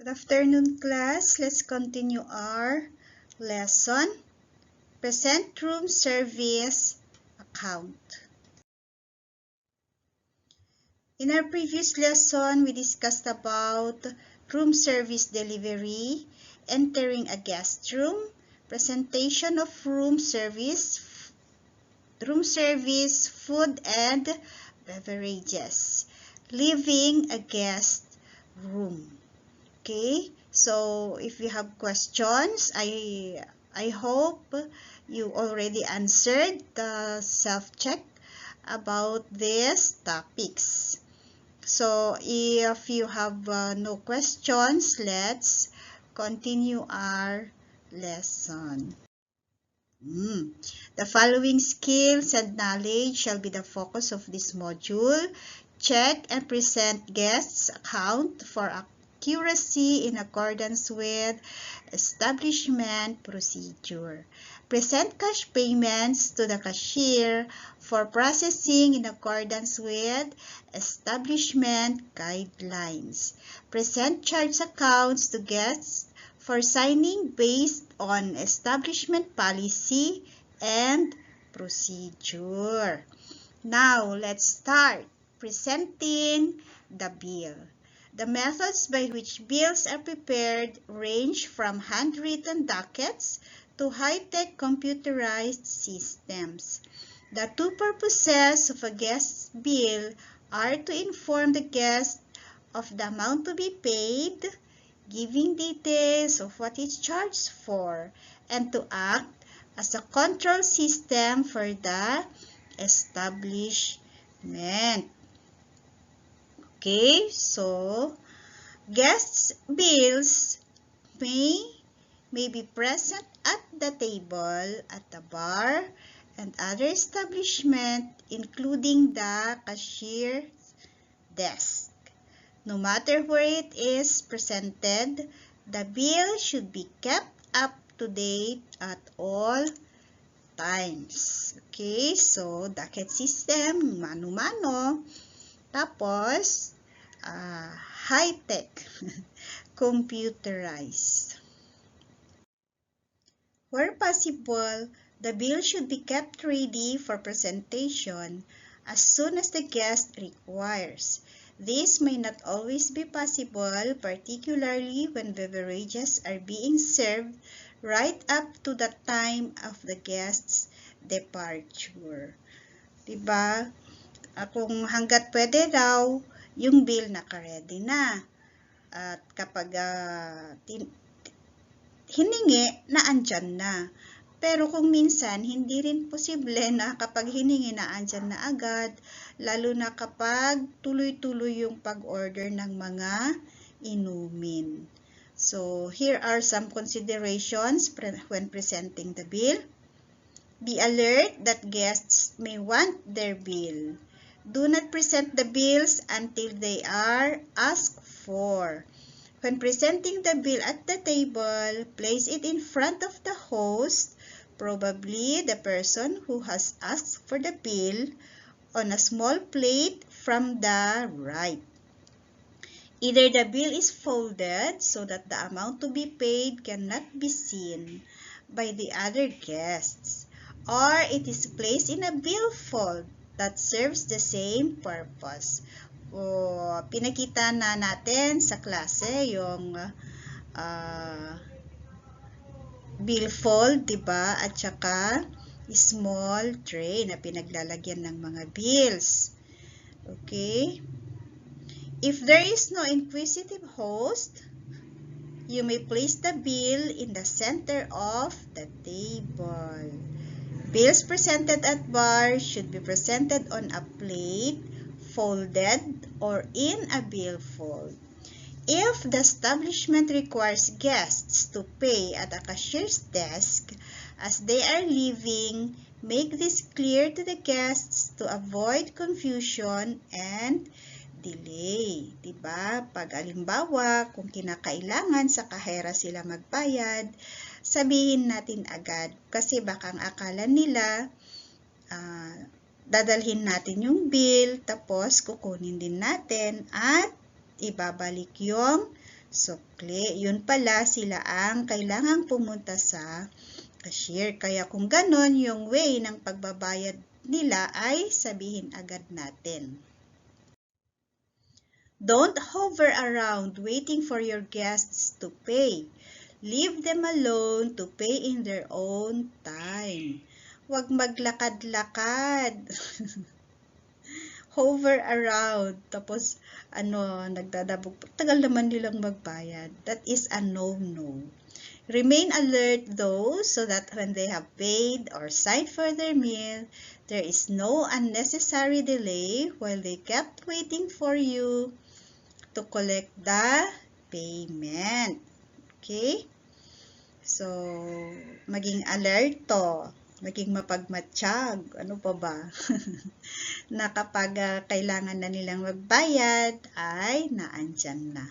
Good afternoon, class. Let's continue our lesson. Present room service account. In our previous lesson, we discussed about room service delivery, entering a guest room, presentation of room service, food and beverages, leaving a guest room. Okay, so if you have questions, I hope you already answered the self-check about these topics. So if you have no questions, let's continue our lesson. The following skills and knowledge shall be the focus of this module. Check and present guests' account for accuracy in accordance with establishment procedure. Present cash payments to the cashier for processing in accordance with establishment guidelines. Present charge accounts to guests for signing based on establishment policy and procedure. Now, let's start presenting the bill. The methods by which bills are prepared range from handwritten dockets to high-tech computerized systems. The two purposes of a guest's bill are to inform the guest of the amount to be paid, giving details of what it's charged for, and to act as a control system for the establishment. Okay, so guests' bills may be present at the table, at the bar, and other establishment, including the cashier's desk. No matter where it is presented, the bill should be kept up to date at all times. Okay, so docket system, mano-mano. Tapos, high-tech, computerized. Where possible, the bill should be kept ready for presentation as soon as the guest requires. This may not always be possible, particularly when beverages are being served right up to the time of the guest's departure. Diba? Kung hanggat pwede raw, yung bill naka-ready na. At kapag hiningi, naandyan na. Pero kung minsan, hindi rin posible na kapag hiningi na andyan na agad, lalo na kapag tuloy-tuloy yung pag-order ng mga inumin. So, here are some considerations when presenting the bill. Be alert that guests may want their bill. Do not present the bills until they are asked for. When presenting the bill at the table, place it in front of the host, probably the person who has asked for the bill, on a small plate from the right. Either the bill is folded so that the amount to be paid cannot be seen by the other guests, or it is placed in a billfold that serves the same purpose. Pinakita na natin sa klase yung billfold, diba? At saka small tray na pinaglalagyan ng mga bills. Okay? If there is no inquisitive host, you may place the bill in the center of the table. Bills presented at bar should be presented on a plate, folded, or in a billfold. If the establishment requires guests to pay at a cashier's desk as they are leaving, make this clear to the guests to avoid confusion and delay. Diba? Pag alimbawa, kung kinakailangan sa kahera sila magbayad, sabihin natin agad kasi baka ang akala nila dadalhin natin yung bill tapos kukunin din natin at ibabalik yung sukli. Yun pala, sila ang kailangang pumunta sa cashier. Kaya kung ganon yung way ng pagbabayad nila ay sabihin agad natin. Don't hover around waiting for your guests to pay. Leave them alone to pay in their own time. Huwag maglakad-lakad. Hover around. Tapos, nagdadabog. Tagal naman nilang magbayad. That is a no-no. Remain alert though, so that when they have paid or signed for their meal, there is no unnecessary delay while they kept waiting for you to collect the payment. Okay? So, maging alerto, maging mapagmatsyag, ano pa ba? Na kapag kailangan na nilang magbayad, ay naandyan na.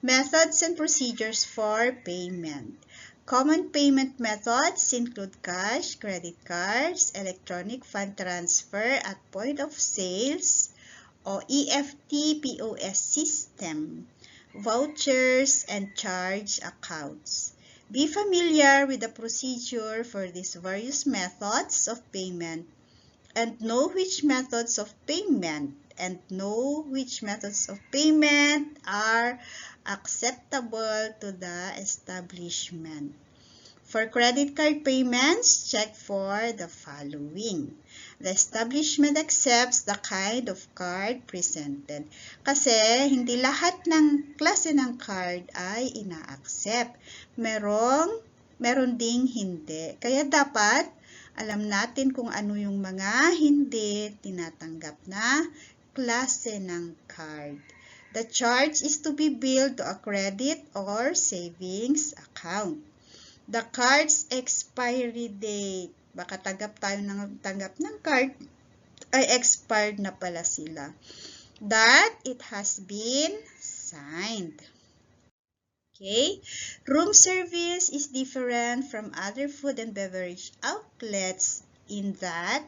Methods and procedures for payment. Common payment methods include cash, credit cards, electronic fund transfer at point of sales, o EFT POS system, vouchers, and charge accounts. Be familiar with the procedure for these various methods of payment and know which methods of payment are acceptable to the establishment. For credit card payments, check for the following. The establishment accepts the kind of card presented. Kasi hindi lahat ng klase ng card ay ina-accept. Meron ding hindi. Kaya dapat alam natin kung ano yung mga hindi tinatanggap na klase ng card. The charge is to be billed to a credit or savings account. The card's expiry date. Baka tanggap ng card ay expired na pala sila. That it has been signed. Okay? Room service is different from other food and beverage outlets in that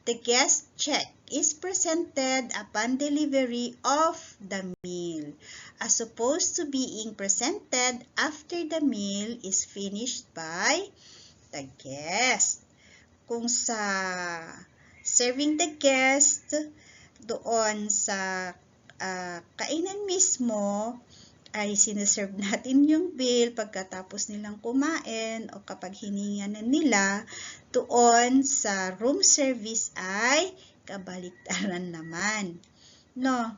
the guest check is presented upon delivery of the meal, as opposed to being presented after the meal is finished by the guest. Kung sa serving the guest, doon sa kainan mismo, ay sineserve natin yung bill pagkatapos nilang kumain o kapag hininga na nila. Doon sa room service ay kabaliktaran naman. No.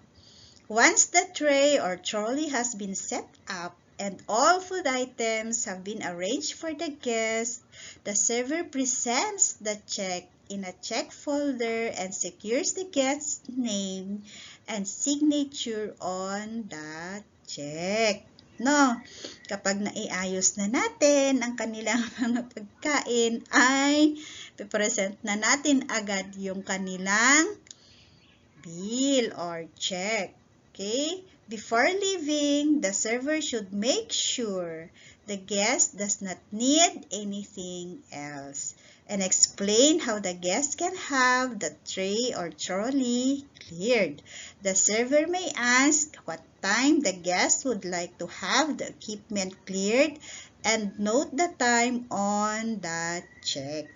Once the tray or trolley has been set up and all food items have been arranged for the guest, the server presents the check in a check folder and secures the guest's name and signature on the check. No, kapag naiayos na natin ang kanilang mga pagkain, ay pipresent na natin agad yung kanilang bill or check. Okay? Before leaving, the server should make sure the guest does not need anything else and explain how the guest can have the tray or trolley cleared. The server may ask what time the guest would like to have the equipment cleared and note the time on the check.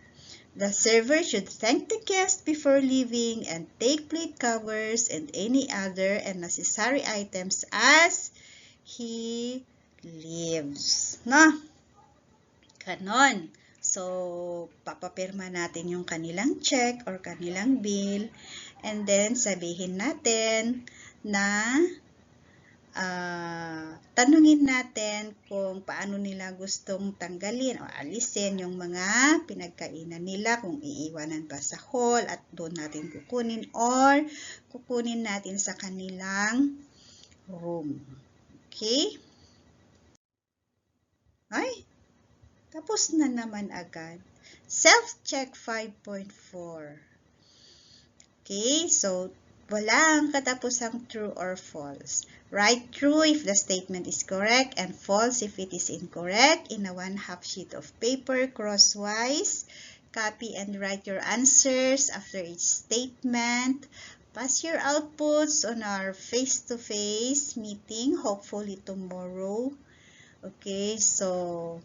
The server should thank the guest before leaving and take plate covers and any other unnecessary items as he leaves. No? Ganon. So, papapirma natin yung kanilang check or kanilang bill and then sabihin natin na tanungin natin kung paano nila gustong tanggalin o alisin yung mga pinagkainan nila, kung iiwanan ba sa hall at doon natin kukunin or kukunin natin sa kanilang room. Okay? Ay, tapos na naman agad. Self-check 5.4. Okay, so walang katapusang true or false. Write true if the statement is correct and false if it is incorrect in a 1/2 sheet of paper crosswise. Copy and write your answers after each statement. Pass your outputs on our face-to-face meeting, hopefully tomorrow. Okay, so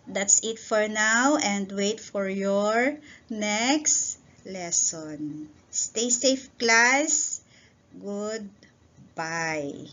that's it for now, and wait for your next lesson. Stay safe, class. Goodbye.